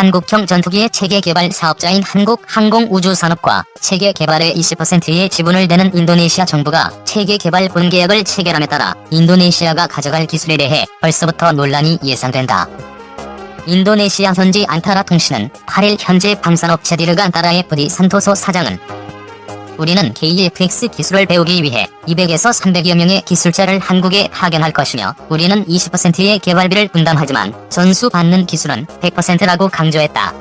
한국형 전투기의 체계 개발 사업자인 한국항공우주산업과 체계 개발의 20%의 지분을 대는 인도네시아 정부가 체계 개발 본계약을 체결함에 따라 인도네시아가 가져갈 기술에 대해 벌써부터 논란이 예상된다. 인도네시아 현지 안타라 통신은 8일 현재 방산업체 디르간따라의 부디 산토소 사장은 우리는 KFX 기술을 배우기 위해 200에서 300여 명의 기술자를 한국에 파견할 것이며 우리는 20%의 개발비를 분담하지만 전수 받는 기술은 100%라고 강조했다.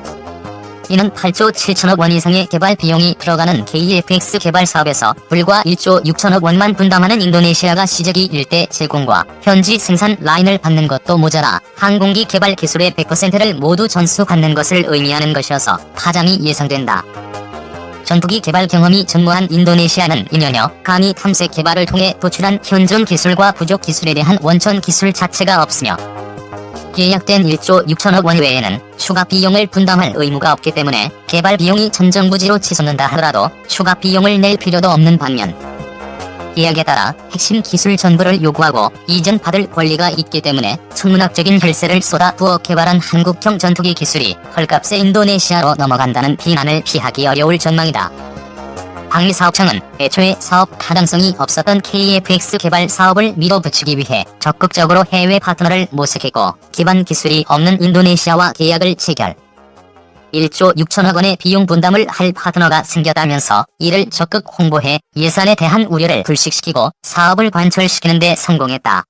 이는 8조 7천억 원 이상의 개발 비용이 들어가는 KFX 개발 사업에서 불과 1조 6천억 원만 분담하는 인도네시아가 시제기 일대 제공과 현지 생산 라인을 받는 것도 모자라 항공기 개발 기술의 100%를 모두 전수받는 것을 의미하는 것이어서 파장이 예상된다. 전투기 개발 경험이 전무한 인도네시아는 2년여 강의 탐색 개발을 통해 도출한 현존 기술과 부족 기술에 대한 원천 기술 자체가 없으며 계약된 1조 6천억 원 외에는 추가 비용을 분담할 의무가 없기 때문에 개발 비용이 천정부지로 치솟는다 하더라도 추가 비용을 낼 필요도 없는 반면 계약에 따라 핵심 기술 전부를 요구하고 이전 받을 권리가 있기 때문에 천문학적인 혈세를 쏟아부어 개발한 한국형 전투기 기술이 헐값에 인도네시아로 넘어간다는 비난을 피하기 어려울 전망이다. 방위사업청은 애초에 사업 타당성이 없었던 KFX 개발 사업을 밀어붙이기 위해 적극적으로 해외 파트너를 모색했고 기반 기술이 없는 인도네시아와 계약을 체결. 1조 6천억 원의 비용 분담을 할 파트너가 생겼다면서 이를 적극 홍보해 예산에 대한 우려를 불식시키고 사업을 관철시키는 데 성공했다.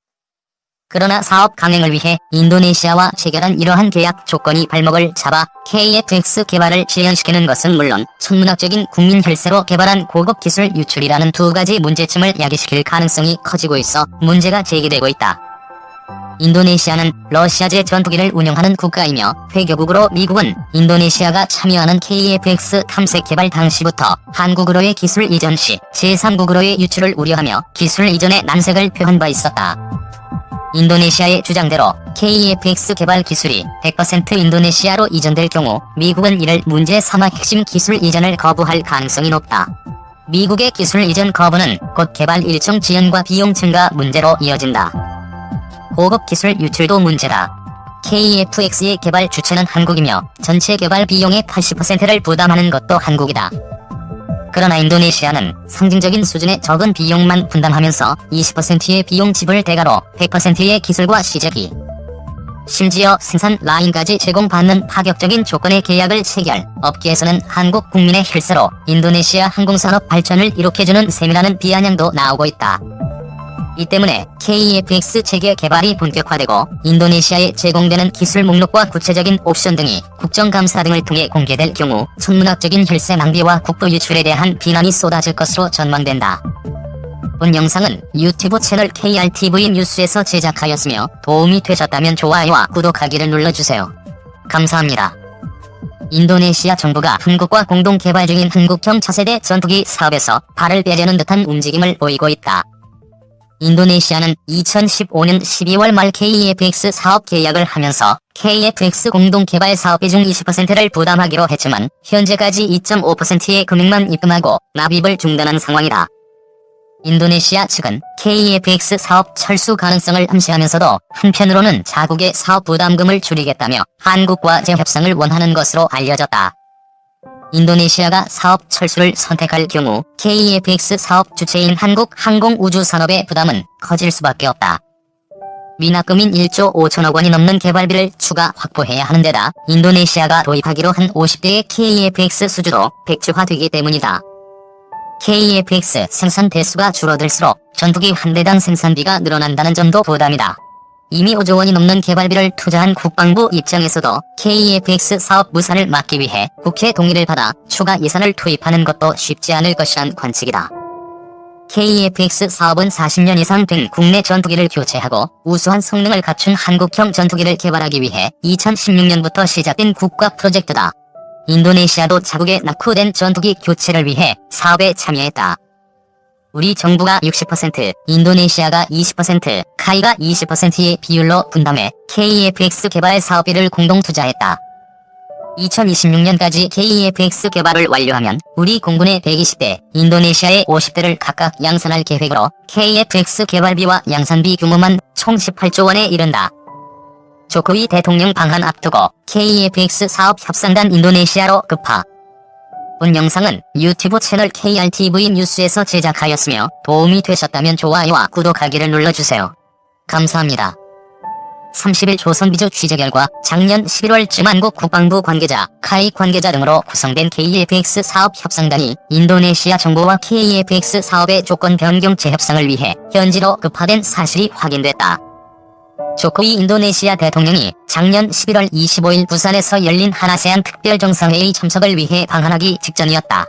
그러나 사업 강행을 위해 인도네시아와 체결한 이러한 계약 조건이 발목을 잡아 KFX 개발을 실현시키는 것은 물론 천문학적인 국민 혈세로 개발한 고급 기술 유출이라는 두 가지 문제점을 야기시킬 가능성이 커지고 있어 문제가 제기되고 있다. 인도네시아는 러시아제 전투기를 운영하는 국가이며 회교국으로 미국은 인도네시아가 참여하는 KFX 탐색 개발 당시부터 한국으로의 기술 이전 시 제3국으로의 유출을 우려하며 기술 이전의 난색을 표한 바 있었다. 인도네시아의 주장대로 KFX 개발 기술이 100% 인도네시아로 이전될 경우 미국은 이를 문제 삼아 핵심 기술 이전을 거부할 가능성이 높다. 미국의 기술 이전 거부는 곧 개발 일정 지연과 비용 증가 문제로 이어진다. 고급 기술 유출도 문제다. KFX의 개발 주체는 한국이며 전체 개발 비용의 80%를 부담하는 것도 한국이다. 그러나 인도네시아는 상징적인 수준의 적은 비용만 분담하면서 20%의 비용 지불 대가로 100%의 기술과 시제기, 심지어 생산 라인까지 제공받는 파격적인 조건의 계약을 체결. 업계에서는 한국 국민의 혈세로 인도네시아 항공산업 발전을 이룩해주는 셈이라는 비아냥도 나오고 있다. 이 때문에 KFX 체계 개발이 본격화되고 인도네시아에 제공되는 기술 목록과 구체적인 옵션 등이 국정감사 등을 통해 공개될 경우 천문학적인 혈세 낭비와 국부 유출에 대한 비난이 쏟아질 것으로 전망된다. 본 영상은 유튜브 채널 KRTV 뉴스에서 제작하였으며 도움이 되셨다면 좋아요와 구독하기를 눌러주세요. 감사합니다. 인도네시아 정부가 한국과 공동 개발 중인 한국형 차세대 전투기 사업에서 발을 빼려는 듯한 움직임을 보이고 있다. 인도네시아는 2015년 12월 말 KFX 사업 계약을 하면서 KFX 공동개발 사업비 중 20%를 부담하기로 했지만 현재까지 2.5%의 금액만 입금하고 납입을 중단한 상황이다. 인도네시아 측은 KFX 사업 철수 가능성을 암시하면서도 한편으로는 자국의 사업 부담금을 줄이겠다며 한국과 재협상을 원하는 것으로 알려졌다. 인도네시아가 사업 철수를 선택할 경우 KFX 사업 주체인 한국항공우주산업의 부담은 커질 수밖에 없다. 미납금인 1조 5천억 원이 넘는 개발비를 추가 확보해야 하는 데다 인도네시아가 도입하기로 한 50대의 KFX 수주도 백주화되기 때문이다. KFX 생산 대수가 줄어들수록 전투기 한 대당 생산비가 늘어난다는 점도 부담이다. 이미 5조 원이 넘는 개발비를 투자한 국방부 입장에서도 KFX 사업 무산을 막기 위해 국회 동의를 받아 추가 예산을 투입하는 것도 쉽지 않을 것이란 관측이다. KFX 사업은 40년 이상 된 국내 전투기를 교체하고 우수한 성능을 갖춘 한국형 전투기를 개발하기 위해 2016년부터 시작된 국가 프로젝트다. 인도네시아도 자국에 낙후된 전투기 교체를 위해 사업에 참여했다. 우리 정부가 60%, 인도네시아가 20%, 카이가 20%의 비율로 분담해 KFX 개발 사업비를 공동 투자했다. 2026년까지 KFX 개발을 완료하면 우리 공군의 120대, 인도네시아의 50대를 각각 양산할 계획으로 KFX 개발비와 양산비 규모만 총 18조 원에 이른다. 조코위 대통령 방한 앞두고 KEFX 사업 협상단 인도네시아로 급파. 본 영상은 유튜브 채널 KRTV 뉴스에서 제작하였으며 도움이 되셨다면 좋아요와 구독하기를 눌러주세요. 감사합니다. 30일 조선비주 취재 결과 작년 11월쯤 한국 국방부 관계자, 카이 관계자 등으로 구성된 KEFX 사업 협상단이 인도네시아 정부와 KEFX 사업의 조건 변경 재협상을 위해 현지로 급파된 사실이 확인됐다. 조코위 인도네시아 대통령이 작년 11월 25일 부산에서 열린 한아세안 특별정상회의 참석을 위해 방한하기 직전이었다.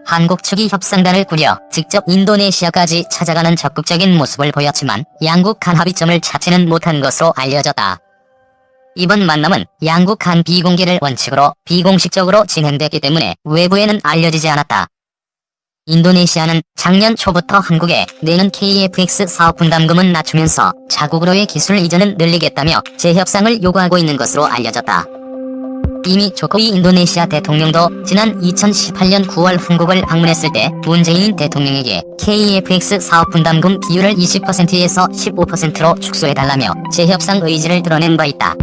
한국 측이 협상단을 꾸려 직접 인도네시아까지 찾아가는 적극적인 모습을 보였지만 양국 간 합의점을 찾지는 못한 것으로 알려졌다. 이번 만남은 양국 간 비공개를 원칙으로 비공식적으로 진행됐기 때문에 외부에는 알려지지 않았다. 인도네시아는 작년 초부터 한국에 내는 KEFX 사업 분담금은 낮추면서 자국으로의 기술 이전은 늘리겠다며 재협상을 요구하고 있는 것으로 알려졌다. 이미 조코위 인도네시아 대통령도 지난 2018년 9월 한국을 방문했을 때 문재인 대통령에게 KEFX 사업 분담금 비율을 20%에서 15%로 축소해달라며 재협상 의지를 드러낸 바 있다.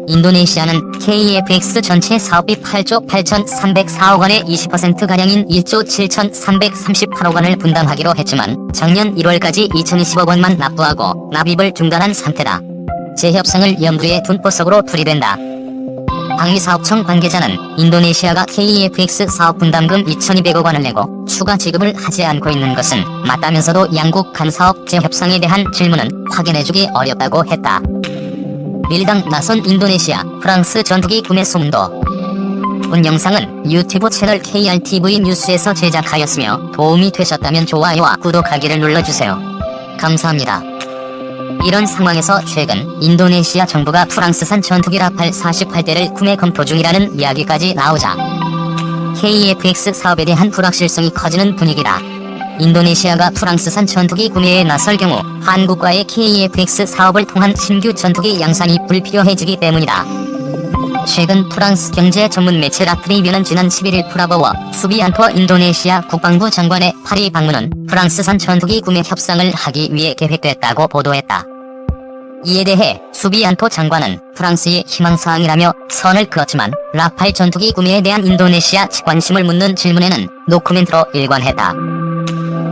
인도네시아는 KEFX 전체 사업비 8조 8,304억 원의 20%가량인 1조 7,338억 원을 분담하기로 했지만 작년 1월까지 2,020억 원만 납부하고 납입을 중단한 상태다. 재협상을 염두에 둔 보석으로 풀이된다. 방위사업청 관계자는 인도네시아가 KEFX 사업 분담금 2,200억 원을 내고 추가 지급을 하지 않고 있는 것은 맞다면서도 양국 간 사업 재협상에 대한 질문은 확인해주기 어렵다고 했다. 밀당 나선 인도네시아, 프랑스 전투기 구매 소문도. 본 영상은 유튜브 채널 KRTV 뉴스에서 제작하였으며 도움이 되셨다면 좋아요와 구독하기를 눌러주세요. 감사합니다. 이런 상황에서 최근 인도네시아 정부가 프랑스산 전투기 라팔 48대를 구매 검토 중이라는 이야기까지 나오자 KEFX 사업에 대한 불확실성이 커지는 분위기다. 인도네시아가 프랑스산 전투기 구매에 나설 경우 한국과의 KEFX 사업을 통한 신규 전투기 양산이 불필요해지기 때문이다. 최근 프랑스 경제 전문 매체 라트리뷰는 지난 11일 프라보와 수비안토 인도네시아 국방부 장관의 파리 방문은 프랑스산 전투기 구매 협상을 하기 위해 계획됐다고 보도했다. 이에 대해 수비안토 장관은 프랑스의 희망사항이라며 선을 그었지만 라팔 전투기 구매에 대한 인도네시아 측 관심을 묻는 질문에는 노코멘트로 일관했다.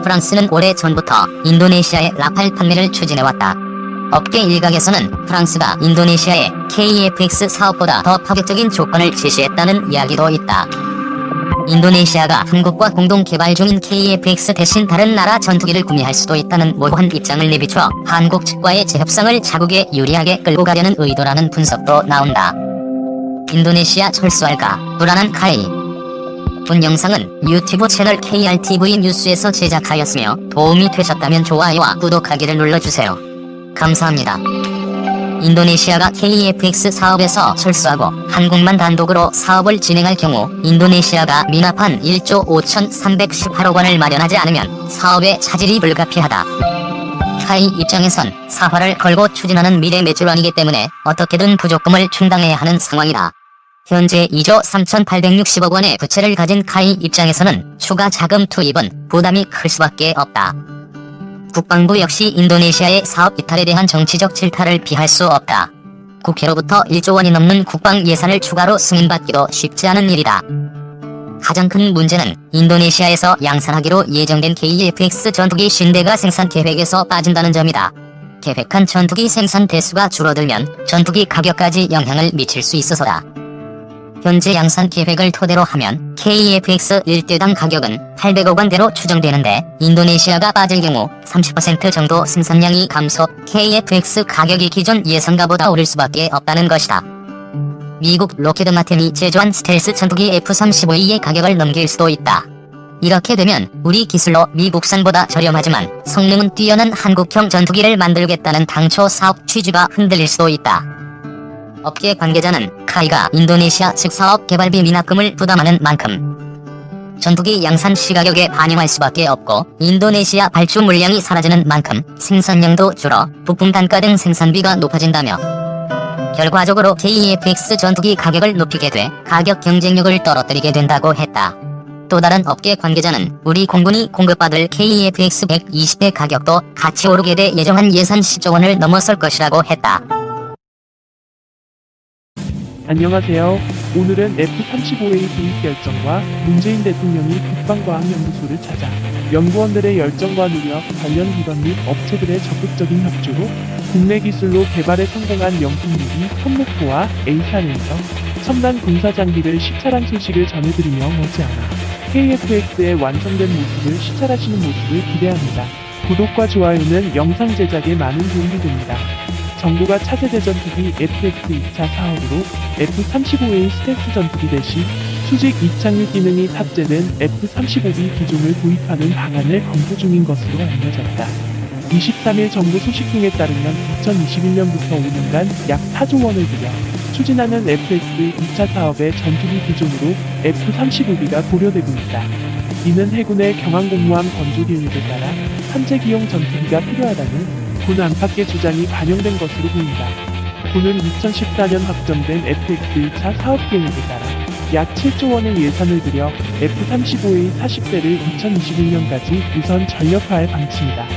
프랑스는 오래 전부터 인도네시아의 라팔 판매를 추진해왔다. 업계 일각에서는 프랑스가 인도네시아에 KEFX 사업보다 더 파격적인 조건을 제시했다는 이야기도 있다. 인도네시아가 한국과 공동 개발 중인 KEFX 대신 다른 나라 전투기를 구매할 수도 있다는 모호한 입장을 내비춰 한국 측과의 재협상을 자국에 유리하게 끌고 가려는 의도라는 분석도 나온다. 인도네시아 철수할까? 불안한 카이. 본 영상은 유튜브 채널 KRTV 뉴스에서 제작하였으며 도움이 되셨다면 좋아요와 구독하기를 눌러주세요. 감사합니다. 인도네시아가 KEFX 사업에서 철수하고 한국만 단독으로 사업을 진행할 경우 인도네시아가 미납한 1조 5,318억 원을 마련하지 않으면 사업의 차질이 불가피하다. 카이 입장에선 사활을 걸고 추진하는 미래 매출원이기 때문에 어떻게든 부족금을 충당해야 하는 상황이다. 현재 2조 3,860억 원의 부채를 가진 카이 입장에서는 추가 자금 투입은 부담이 클 수밖에 없다. 국방부 역시 인도네시아의 사업 이탈에 대한 정치적 질타를 피할 수 없다. 국회로부터 1조 원이 넘는 국방 예산을 추가로 승인받기도 쉽지 않은 일이다. 가장 큰 문제는 인도네시아에서 양산하기로 예정된 KEFX 전투기 50대가 생산 계획에서 빠진다는 점이다. 계획한 전투기 생산 대수가 줄어들면 전투기 가격까지 영향을 미칠 수 있어서다. 현재 양산 계획을 토대로 하면 KEFX 1대당 가격은 800억 원대로 추정되는데 인도네시아가 빠질 경우 30% 정도 생산량이 감소, KEFX 가격이 기존 예상가보다 오를 수밖에 없다는 것이다. 미국 로키드 마틴이 제조한 스텔스 전투기 F-35E의 가격을 넘길 수도 있다. 이렇게 되면 우리 기술로 미국산보다 저렴하지만 성능은 뛰어난 한국형 전투기를 만들겠다는 당초 사업 취지가 흔들릴 수도 있다. 업계 관계자는 카이가 인도네시아 측 사업 개발비 미납금을 부담하는 만큼 전투기 양산 시가격에 반영할 수밖에 없고 인도네시아 발주 물량이 사라지는 만큼 생산량도 줄어 부품 단가 등 생산비가 높아진다며 결과적으로 KEFX 전투기 가격을 높이게 돼 가격 경쟁력을 떨어뜨리게 된다고 했다. 또 다른 업계 관계자는 우리 공군이 공급받을 KEFX 120대 가격도 같이 오르게 돼 예정한 예산 10조 원을 넘어설 것이라고 했다. 안녕하세요. 오늘은 F-35A 도입 결정과 문재인 대통령이 국방과학연구소를 찾아 연구원들의 열정과 노력, 관련 기관 및 업체들의 적극적인 협조로 국내 기술로 개발에 성공한 명품무기 현목포와 A사레이더, 첨단 군사장비를 시찰한 소식을 전해드리며 머지않아 KF-X의 완성된 모습을 시찰하시는 모습을 기대합니다. 구독과 좋아요는 영상 제작에 많은 도움이 됩니다. 정부가 차세대 전투기 FX 2차 사업으로 F-35A 스텔스 전투기 대신 수직 이착륙 기능이 탑재된 F-35B 기종을 도입하는 방안을 검토 중인 것으로 알려졌다. 23일 정부 소식통에 따르면 2021년부터 5년간 약 4조 원을 들여 추진하는 FX 2차 사업의 전투기 기종으로 F-35B가 고려되고 있다. 이는 해군의 경항공모함 건조 계획에 따라 현재기용 전투기가 필요하다는 군 안팎의 주장이 반영된 것으로 보인다. 군은 2014년 확정된 FX 1차 사업 계획에 따라 약 7조 원의 예산을 들여 F-35A 40대를 2021년까지 우선 전력화할 방침이다.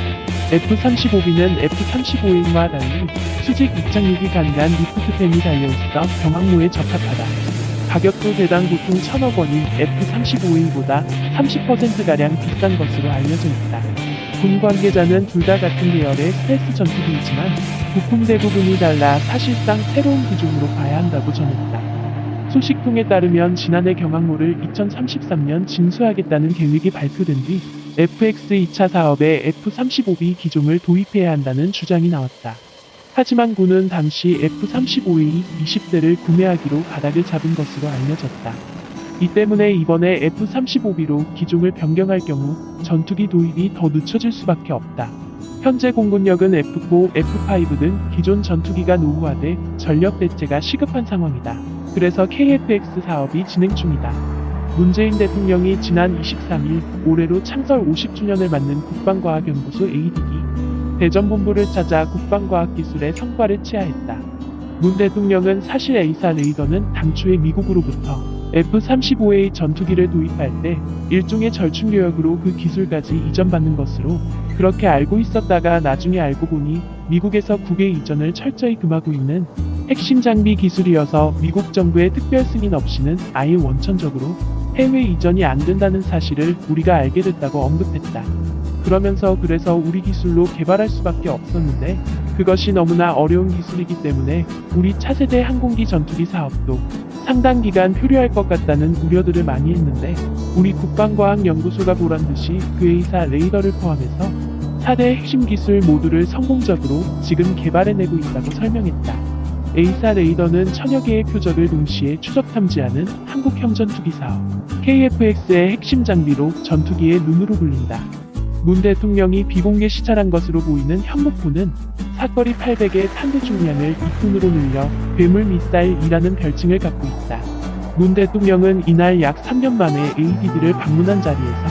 F-35B는 F-35A와 달리 수직 이착륙이 가능한 리프트팬이 달려있어 경항모에 적합하다. 가격도 대당 보통 1,000억 원인 F-35A보다 30%가량 비싼 것으로 알려져 있다. 군 관계자는 둘 다 같은 계열의 스텔스 전투기이지만 부품 대부분이 달라 사실상 새로운 기종으로 봐야 한다고 전했다. 소식통에 따르면 지난해 경항모를 2033년 진수하겠다는 계획이 발표된 뒤 FX 2차 사업에 F-35B 기종을 도입해야 한다는 주장이 나왔다. 하지만 군은 당시 F-35A 20대를 구매하기로 가닥을 잡은 것으로 알려졌다. 이 때문에 이번에 F-35B로 기종을 변경할 경우 전투기 도입이 더 늦춰질 수밖에 없다. 현재 공군력은 F4, F5 등 기존 전투기가 노후화돼 전력 대체가 시급한 상황이다. 그래서 KF-X 사업이 진행 중이다. 문재인 대통령이 지난 23일 올해로 창설 50주년을 맞는 국방과학연구소 AD기 대전본부를 찾아 국방과학기술의 성과를 치하했다. 문 대통령은 사실 A사 레이더는 당초에 미국으로부터 F-35A 전투기를 도입할 때 일종의 절충교역으로 그 기술까지 이전받는 것으로 그렇게 알고 있었다가 나중에 알고 보니 미국에서 국외 이전을 철저히 금하고 있는 핵심 장비 기술이어서 미국 정부의 특별 승인 없이는 아예 원천적으로 해외 이전이 안 된다는 사실을 우리가 알게 됐다고 언급했다. 그래서 우리 기술로 개발할 수밖에 없었는데 그것이 너무나 어려운 기술이기 때문에 우리 차세대 항공기 전투기 사업도 상당 기간 표류할 것 같다는 우려들을 많이 했는데 우리 국방과학연구소가 보란듯이 그 A사 레이더를 포함해서 4대 핵심 기술 모두를 성공적으로 지금 개발해내고 있다고 설명했다. A사 레이더는 천여 개의 표적을 동시에 추적 탐지하는 한국형 전투기 사업 KF-X의 핵심 장비로 전투기의 눈으로 불린다. 문 대통령이 비공개 시찰한 것으로 보이는 현목포는 사거리 800의 탄도 중량을 2톤으로 늘려 괴물 미사일이라는 별칭을 갖고 있다. 문 대통령은 이날 약 3년 만에 ADD를 방문한 자리에서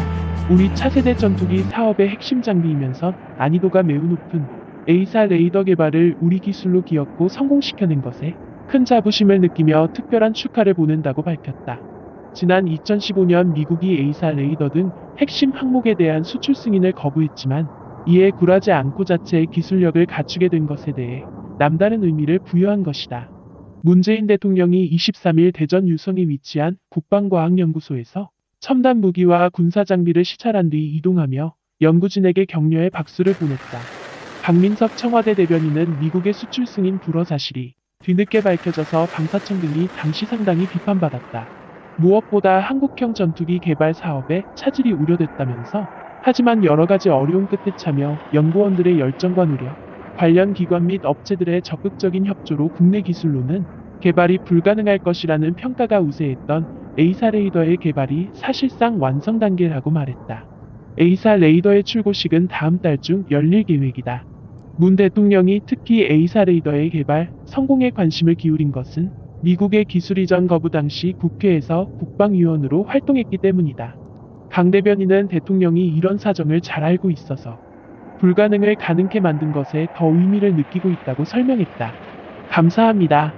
우리 차세대 전투기 사업의 핵심 장비이면서 난이도가 매우 높은 A사 레이더 개발을 우리 기술로 기었고 성공시켜낸 것에 큰 자부심을 느끼며 특별한 축하를 보낸다고 밝혔다. 지난 2015년 미국이 A사 레이더 등 핵심 항목에 대한 수출 승인을 거부했지만 이에 굴하지 않고 자체의 기술력을 갖추게 된 것에 대해 남다른 의미를 부여한 것이다. 문재인 대통령이 23일 대전 유성에 위치한 국방과학연구소에서 첨단 무기와 군사장비를 시찰한 뒤 이동하며 연구진에게 격려의 박수를 보냈다. 박민석 청와대 대변인은 미국의 수출 승인 불허 사실이 뒤늦게 밝혀져서 방사청 등이 당시 상당히 비판받았다. 무엇보다 한국형 전투기 개발 사업에 차질이 우려됐다면서 하지만 여러가지 어려움 끝에 차며 연구원들의 열정과 노력, 관련 기관 및 업체들의 적극적인 협조로 국내 기술로는 개발이 불가능할 것이라는 평가가 우세했던 A사 레이더의 개발이 사실상 완성 단계라고 말했다. A사 레이더의 출고식은 다음 달 중 열릴 계획이다. 문 대통령이 특히 A사 레이더의 개발, 성공에 관심을 기울인 것은 미국의 기술 이전 거부 당시 국회에서 국방위원으로 활동했기 때문이다. 강 대변인은 대통령이 이런 사정을 잘 알고 있어서 불가능을 가능케 만든 것에 더 의미를 느끼고 있다고 설명했다. 감사합니다.